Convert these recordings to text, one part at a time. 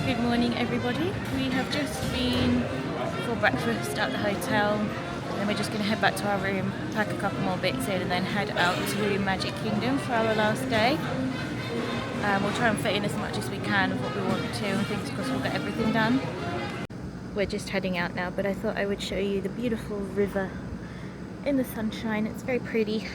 Good morning everybody. We have just been for breakfast at the hotel and then we're just going to head back to our room, pack a couple more bits in and then head out to Magic Kingdom for our last day. We'll try and fit in as much as we can of what we want to and fingers crossed we'll get everything done. We're just heading out now, but I thought I would show you the beautiful river in the sunshine. It's very pretty.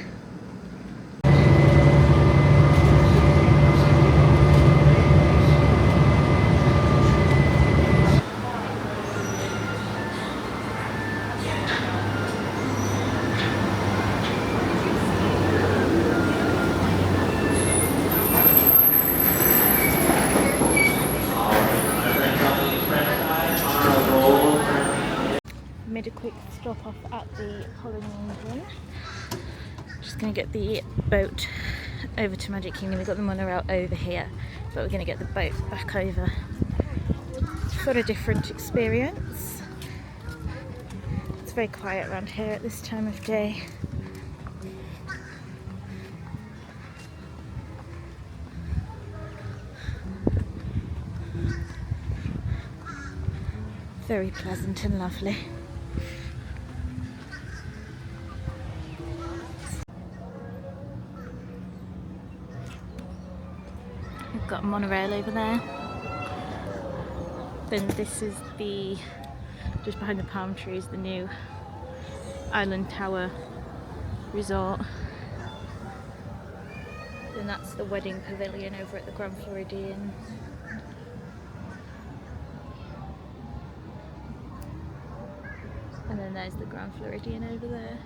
Made a quick stop off at the Polynesian. Just going to get the boat over to Magic Kingdom. We've got the monorail over here, but we're going to get the boat back over for a different experience. It's very quiet around here at this time of day. Very pleasant and lovely. We've got a monorail over there. Then this is the, just behind the palm trees, the new Island Tower Resort. Then that's the wedding pavilion over at the Grand Floridian. And then there's the Grand Floridian over there.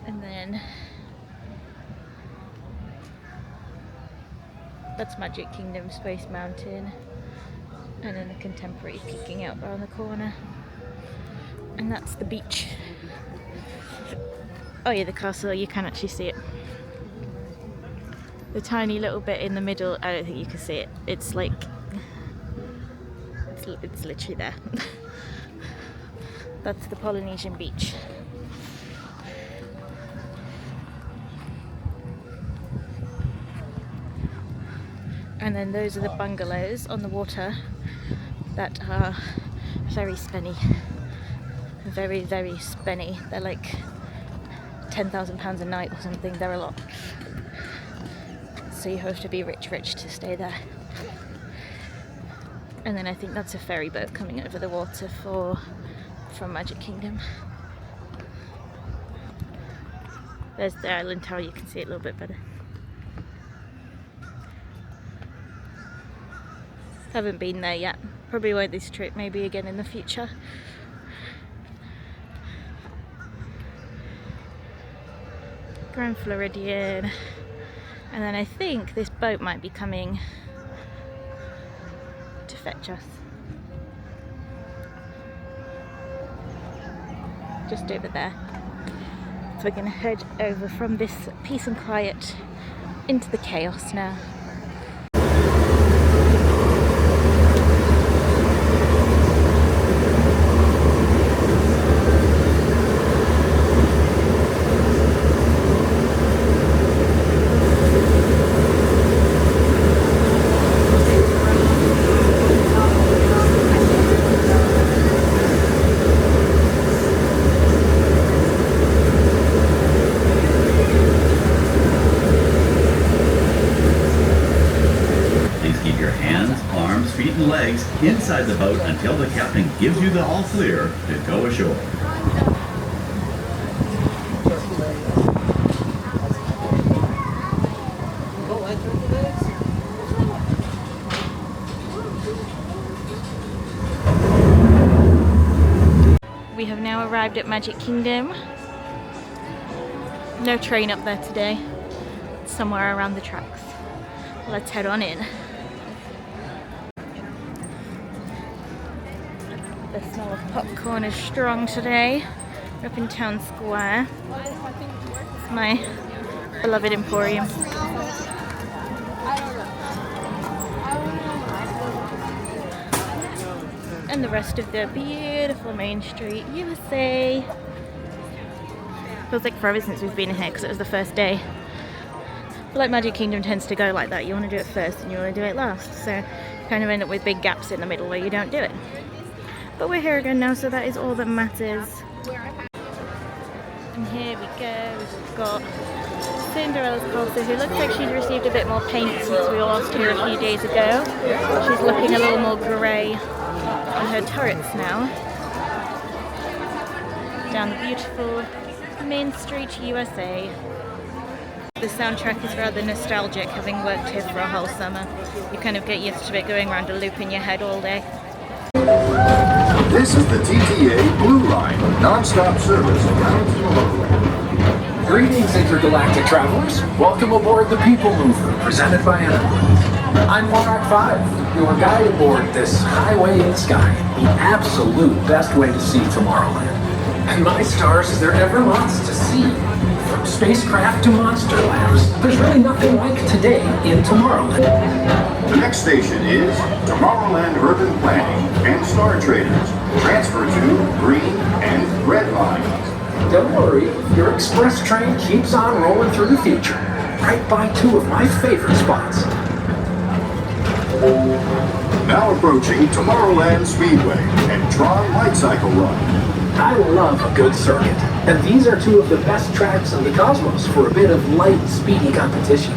And then that's Magic Kingdom Space Mountain. And then the Contemporary peeking out around the corner. And that's the beach. Oh yeah, the castle, you can actually see it. The tiny little bit in the middle, I don't think you can see it. It's like, it's literally there. That's the Polynesian beach. And then those are the bungalows on the water that are very spenny. Very, very spenny. They're like £10,000 a night or something. They're a lot. So you have to be rich to stay there. And then I think that's a ferry boat coming over the water from Magic Kingdom. There's the Island Tower, you can see it a little bit better. Haven't been there yet. Probably won't this trip, maybe again in the future. Grand Floridian. And then I think this boat might be coming to fetch us. Just over there. So we're going to head over from this peace and quiet into the chaos now. Legs inside the boat until the captain gives you the all clear to go ashore. We have now arrived at Magic Kingdom. No train up there today. It's somewhere around the tracks. Let's head on in. The smell of popcorn is strong today. We're up in Town Square. It's my beloved Emporium. And the rest of the beautiful Main Street, USA. Feels like forever since we've been in here because it was the first day. like Magic Kingdom tends to go like that. You want to do it first and you want to do it last. So you kind of end up with big gaps in the middle where you don't do it. But we're here again now, so that is all that matters. And here we go. We've got Cinderella's castle, who looks like she's received a bit more paint since we lost her a few days ago. She's looking a little more grey on her turrets now. Down the beautiful Main Street, USA. The soundtrack is rather nostalgic, having worked here for a whole summer. You kind of get used to it going around a loop in your head all day. This is the TTA Blue Line, non-stop service around Tomorrowland. Greetings, intergalactic travelers. Welcome aboard the People Mover, presented by Enterprise. I'm Monarch 5, your guide aboard this highway in the sky, the absolute best way to see Tomorrowland. And my stars, is there ever lots to see? From spacecraft to monster labs, there's really nothing like today in Tomorrowland. The next station is Tomorrowland Urban Planning and Star Traders. Transfer to green and red lines. Don't worry, your express train keeps on rolling through the future, right by two of my favorite spots. Now approaching Tomorrowland Speedway and Tron Light Cycle Run. I love a good circuit, and these are two of the best tracks in the cosmos for a bit of light, speedy competition.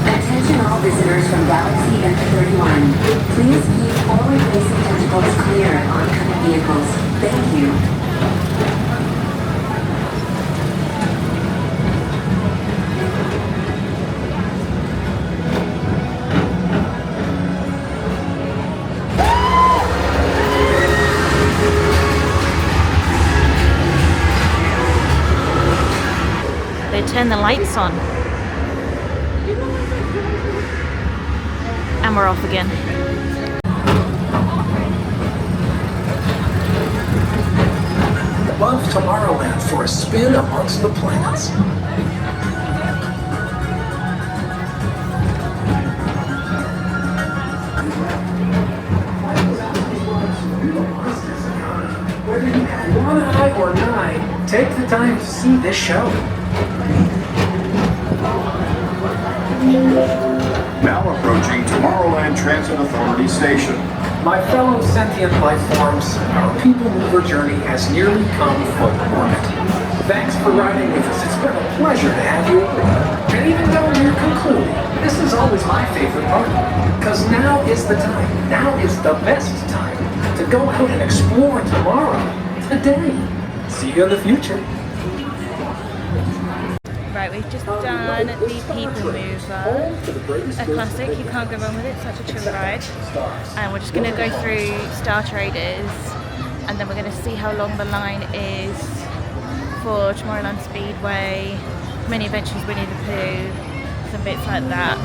Attention all visitors from Galaxy F31. Please keep all replacing tentacles clear of oncoming vehicles. Thank you. Turn the lights on. And we're off again. Love Tomorrowland for a spin amongst the planets. Whether you have one eye or nine, take the time to see this show. Now approaching Tomorrowland Transit Authority Station. My fellow sentient life forms, our People Mover journey has nearly come full orbit. Thanks for riding with us. It's been a pleasure to have you aboard. And even though you're concluding, this is always my favorite part. Because now is the time. Now is the best time to go out and explore tomorrow. Today. See you in the future. Right, we've just done the People Mover, a classic, you can't go wrong with it, such a chill ride. And we're just going to go through Star Traders, and then we're going to see how long the line is for Tomorrowland Speedway, Mini Adventures Winnie the Pooh, some bits like that.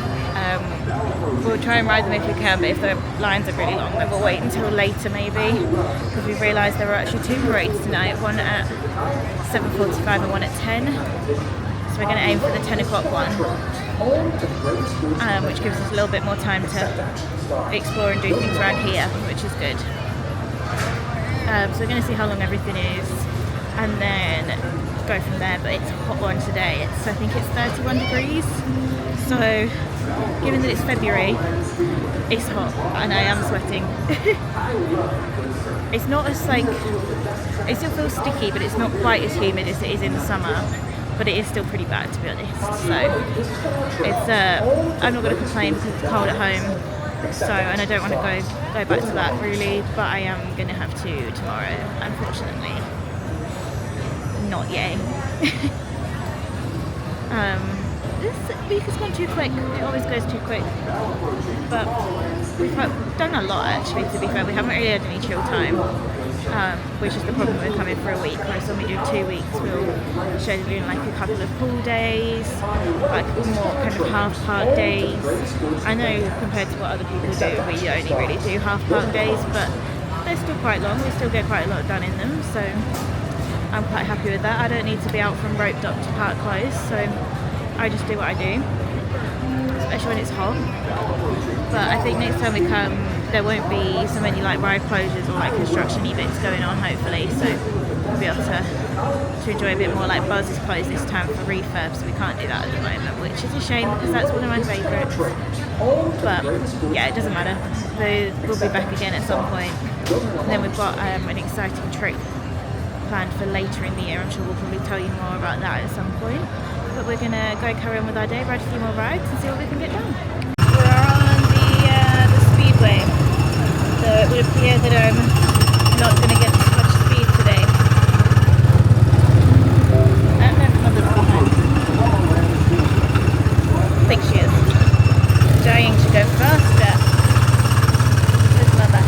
We'll try and ride them if we can, but if the lines are really long, then we'll wait until later maybe, because we've realised there are actually two parades tonight, one at 7:45 and one at 10. We're going to aim for the 10 o'clock one, which gives us a little bit more time to explore and do things around here, which is good. So we're going to see how long everything is and then go from there, but it's a hot one today. I think it's 31 degrees, so given that it's February, it's hot and I am sweating. It's not as it still feels sticky, but it's not quite as humid as it is in the summer. But it is still pretty bad, to be honest. So it's I'm not going to complain because it's cold at home. So, and I don't want to go back to that really, but I am going to have to tomorrow, unfortunately. Not yay. This week has gone too quick. It always goes too quick. But we've done a lot actually, to be fair. We haven't really had any chill time. Which is the problem with coming for a week, whereas when we do 2 weeks we'll schedule doing like a couple of pool days, like more kind of half park days. I know compared to what other people do, we only really do half park days, but they're still quite long, we still get quite a lot done in them, so I'm quite happy with that. I don't need to be out from rope dock to park close, so I just do what I do. So especially when it's hot. But I think next time we come, there won't be so many like ride closures or like construction events going on, hopefully. So we'll be able to enjoy a bit more. Like Buzz is closed this time for refurb, so we can't do that at the moment, which is a shame because that's one of my favourites. But yeah, it doesn't matter. We'll be back again at some point. And then we've got an exciting trip planned for later in the year. I'm sure we'll probably tell you more about that at some point. But we're gonna go carry on with our day, ride a few more rides and see what we can get done. We're on the speedway, so it would appear that I'm not gonna get much speed today. I don't know if Mother's behind. I think she is. Dying to go faster. Where's Mother?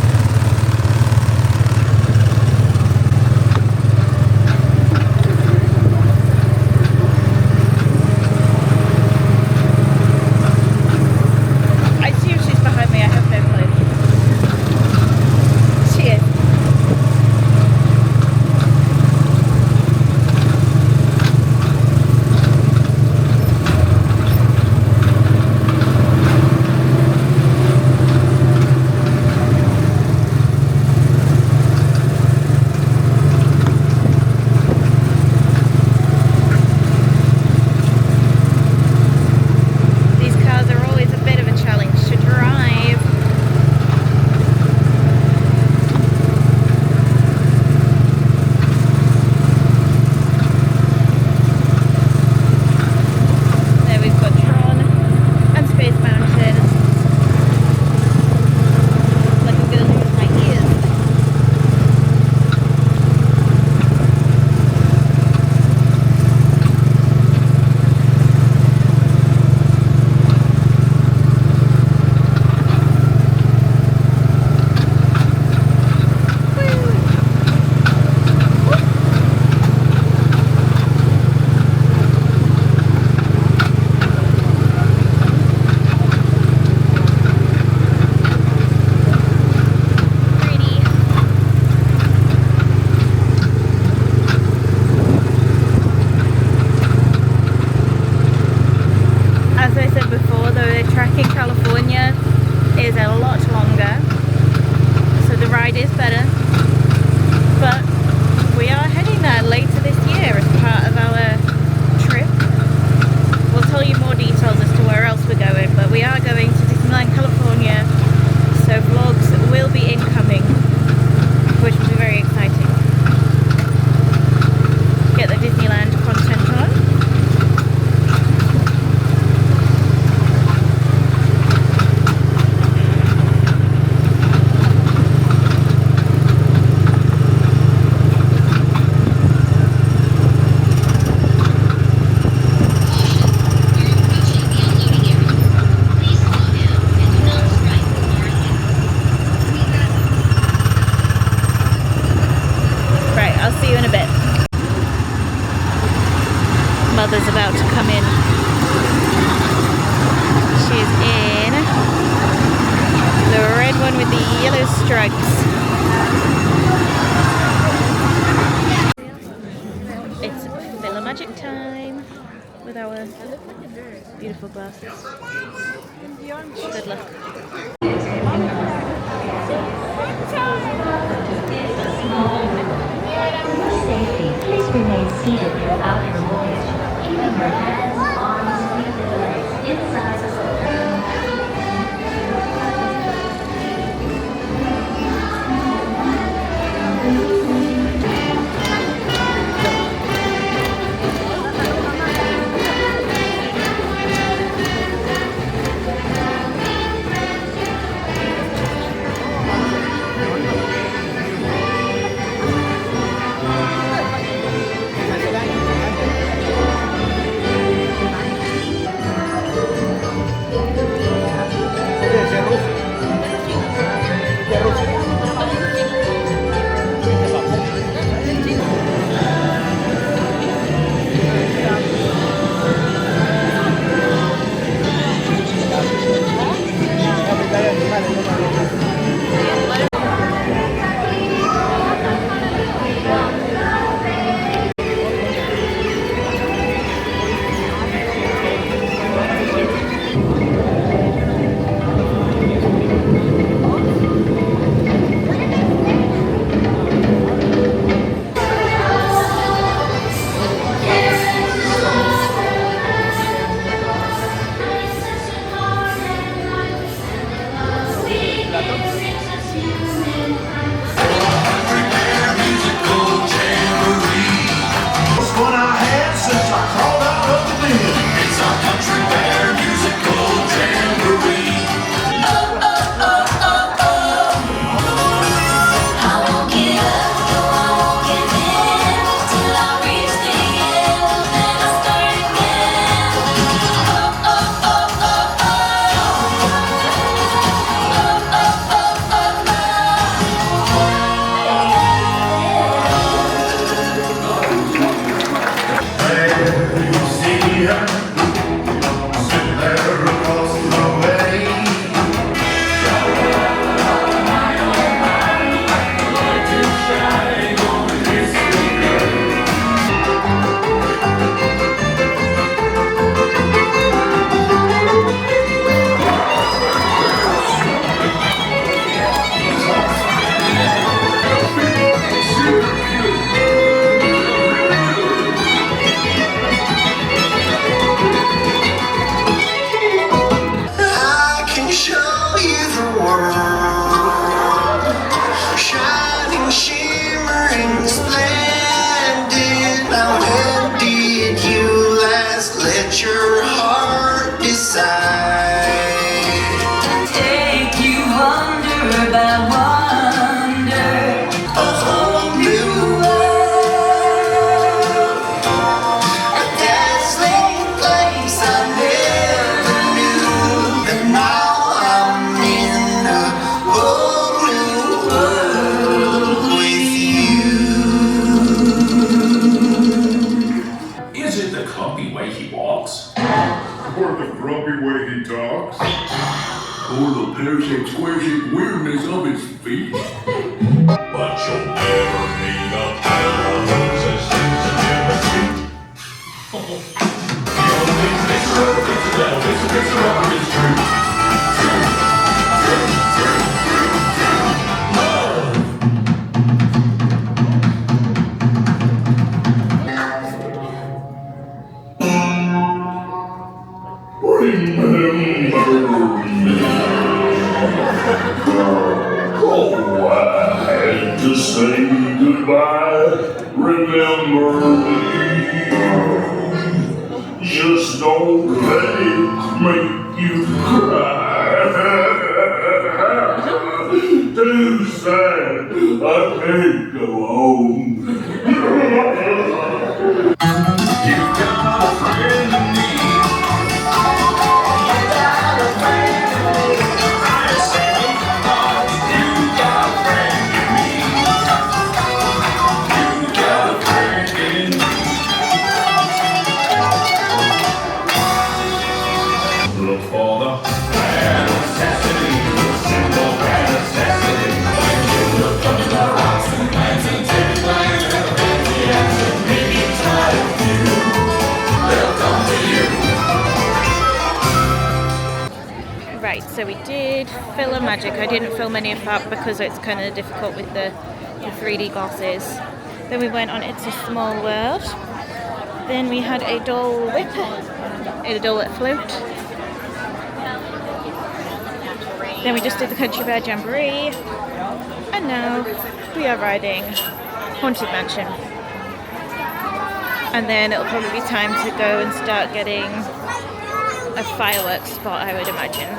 Mother's about to come in. She's in the red one with the yellow stripes. It's Filler Magic time with our beautiful glasses. Good luck. Safety, please remain seated throughout your voyage, keeping your hands, arms, feet, and legs inside the boat. wonder, a whole new world, a dazzling place I never knew. And now I'm in a whole new world with you. Is it the clumpy way he walks? Or the grumpy way he talks. Or the pear-shaped, square-shaped weirdness of his feet? But you'll never meet a palace as things have never seen. The only fixer upper is the devil, fixer upper is true. Oh, I had to say goodbye. Remember me. Just don't let it make you cry. Too sad. I can't go home. You got a friend in me. You got a friend in me. I say, you got a friend in me. You got a friend in me. Look for the bad necessity, the simple bad necessity. When you look under the rocks and plants and take plans and fancy answer, maybe try a few. They'll come to you. Right, so we did film Magic. I didn't film any of that because it's kind of difficult with the 3D glasses. Then we went on It's a Small World. Then we had a Dole Whip, a Dole Whip float. Then we just did the Country Bear Jamboree. And now we are riding Haunted Mansion. And then it'll probably be time to go and start getting a fireworks spot, I would imagine.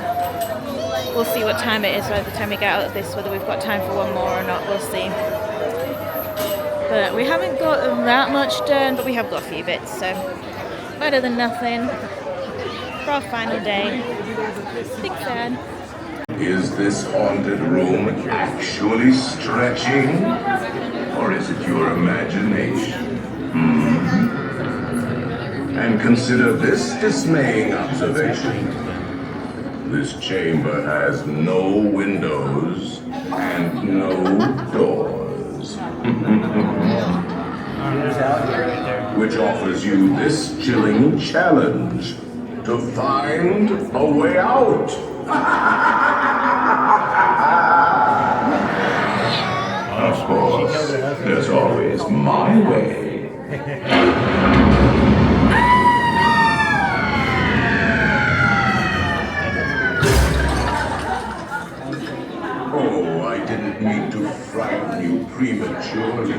We'll see what time it is by the time we get out of this, whether we've got time for one more or not, we'll see. But we haven't got that much done, but we have got a few bits, so better than nothing for our final day. Big fan. Is this haunted room actually stretching? Or is it your imagination? And consider this dismaying observation. This chamber has no windows and no doors. Which offers you this chilling challenge to find a way out. Of course, there's always my way. Oh, I didn't mean to frighten you prematurely.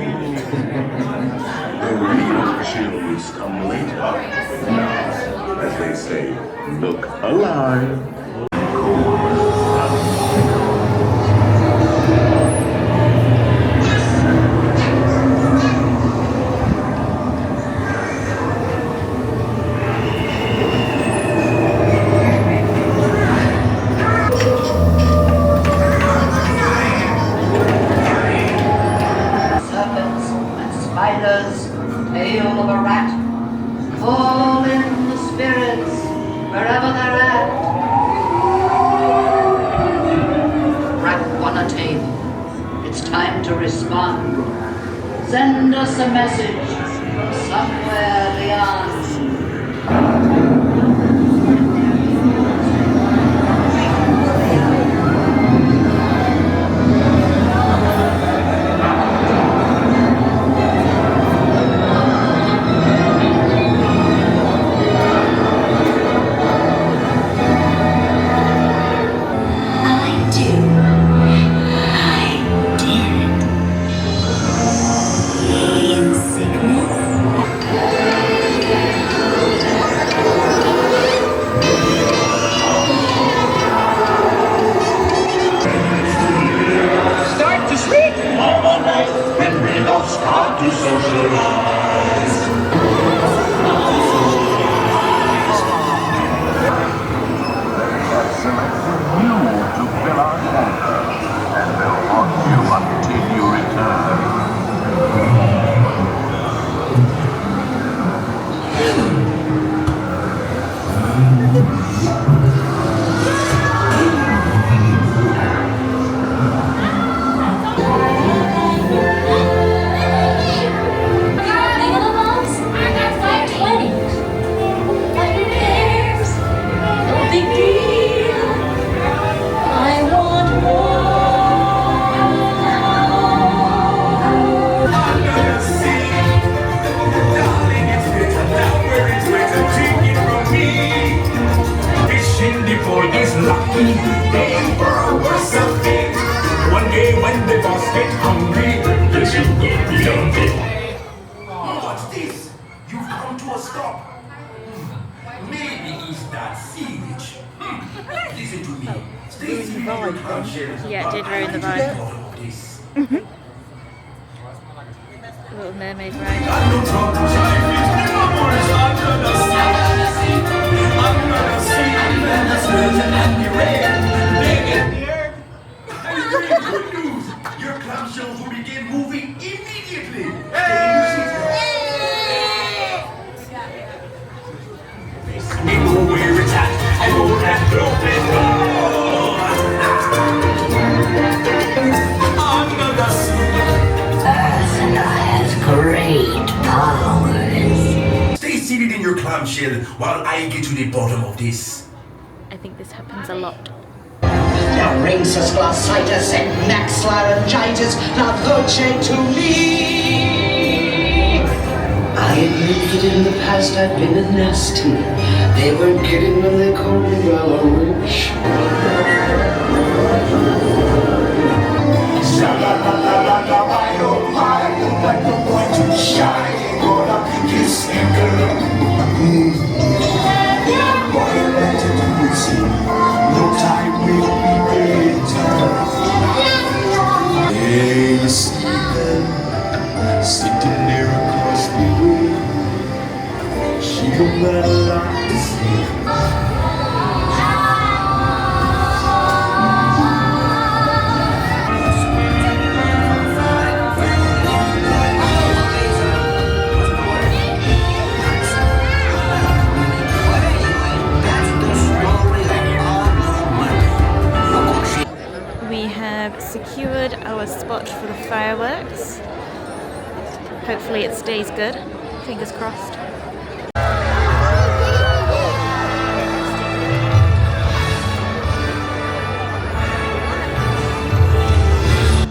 The real chills come later. Now, as they say, look alive. Tail of a rat. Call in the spirits wherever they're at. Crack on a table. It's time to respond. Send us a message from somewhere beyond. when the boss get hungry, yes, you will be hungry. What's this? You've come to a stop. Maybe it's that sewage. Listen to me. Stay seated in your clamshell. Yeah, it did ruin the vibe. This. Little mermaid ride. Got no troubles, life is memories under the sea. Under the sea, under the skeleton and the rain. Dig in the earth. And bring good news. Your clamshells will begin moving immediately. Stay in your seats. We know where it's at. I know that broken door. Under the sea. Ursula has great powers. Stay seated in your clamshell while I get to the bottom of this. I think this happens a lot. Rhinsus glossitis and max laryngitis, la voce to me. I admit that in the past I've been a nasty. They weren't kidding when they called me Bella Witch. Like the point to shine, gonna kiss and girl. What you meant to do is see. No time will be better. Hey, Stephen, sitting there across the way. She don't got a lot to say. We have secured our spot for the fireworks. Hopefully it stays good. Fingers crossed.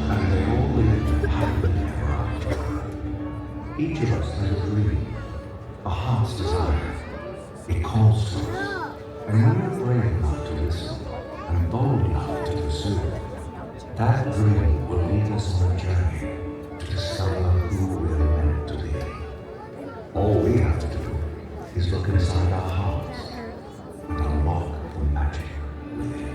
And they all lived happily ever after. Each of us has a dream, a heart's desire. It calls to us. And when we're brave enough to listen and bold enough to pursue it, that dream will lead us on a journey to discover who we're meant to be. All we have to do is look inside our hearts and unlock the magic within.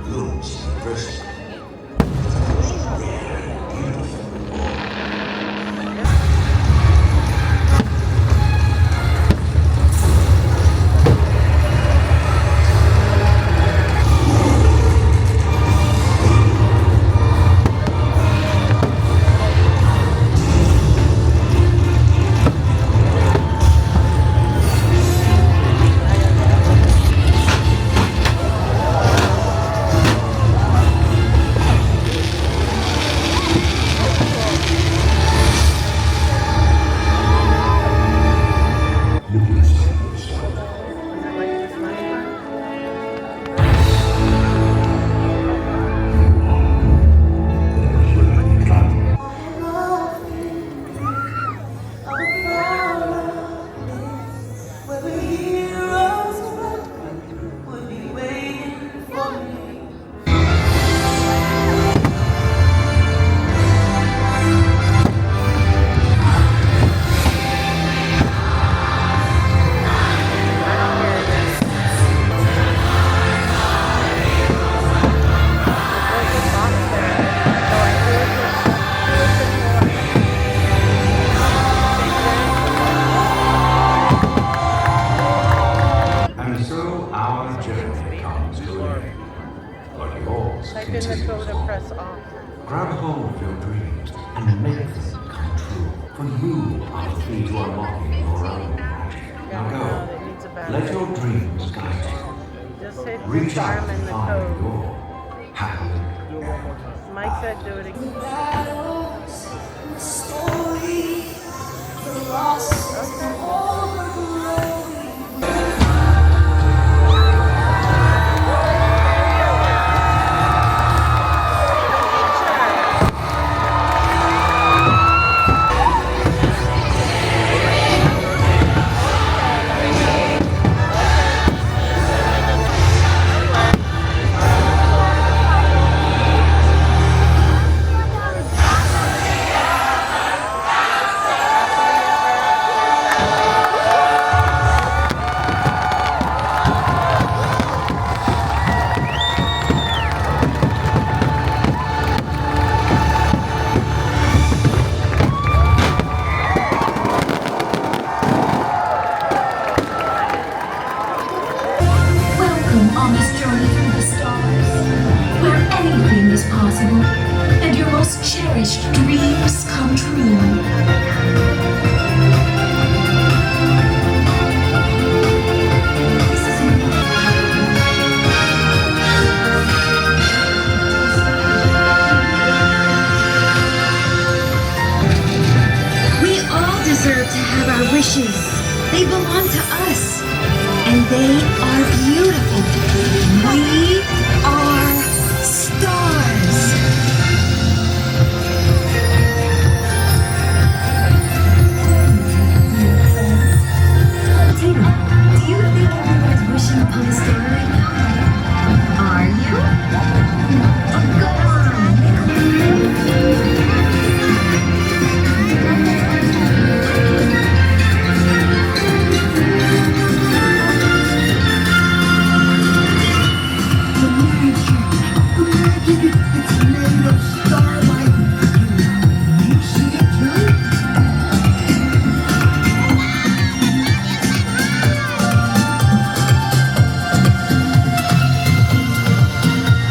Blooms, verses. And so our journey comes to an end. But yours continues on. Grab hold of your dreams and make them come true. For you are the key to unlocking your own magic. Now go. Let your dreams guide you. Reach out and find your happily. Mike said do it again. Battles, the story, the loss, the overflow. Welcome on this journey through the stars, where anything is possible and your most cherished dreams come true. We all deserve to have our wishes. They belong to us. And they are beautiful. We are stars. Tina, do you think everyone's wishing upon a star right now? Are you? Oh, go on. It's made of starlight. You see it too?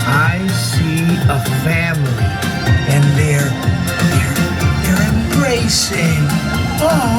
I see a family, and they're embracing. Aww.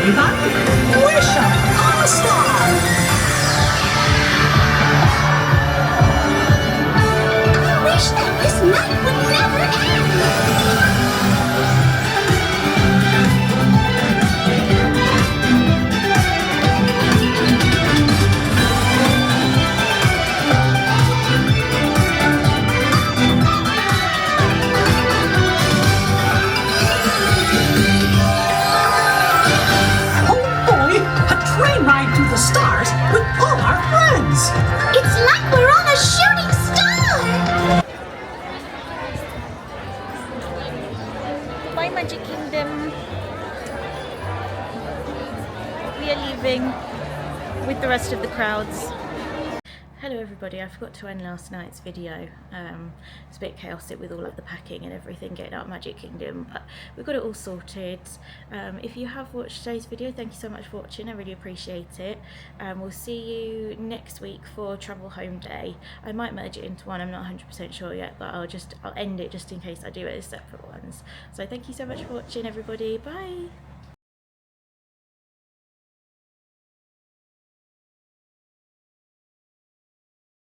everybody. Wish upon a star. I wish that this night would never end. The stars with all our friends. It's like we're on a shooting star. Bye, Magic Kingdom. We are leaving with the rest of the crowds. Hello everybody, I forgot to end last night's video. It's a bit chaotic with all of the packing and everything getting out of Magic Kingdom, but we've got it all sorted. If you have watched today's video, thank you so much for watching, I really appreciate it. We'll see you next week for Travel Home Day. I might merge it into one, I'm not 100% sure yet, but I'll end it just in case I do it as separate ones. So thank you so much for watching everybody, bye!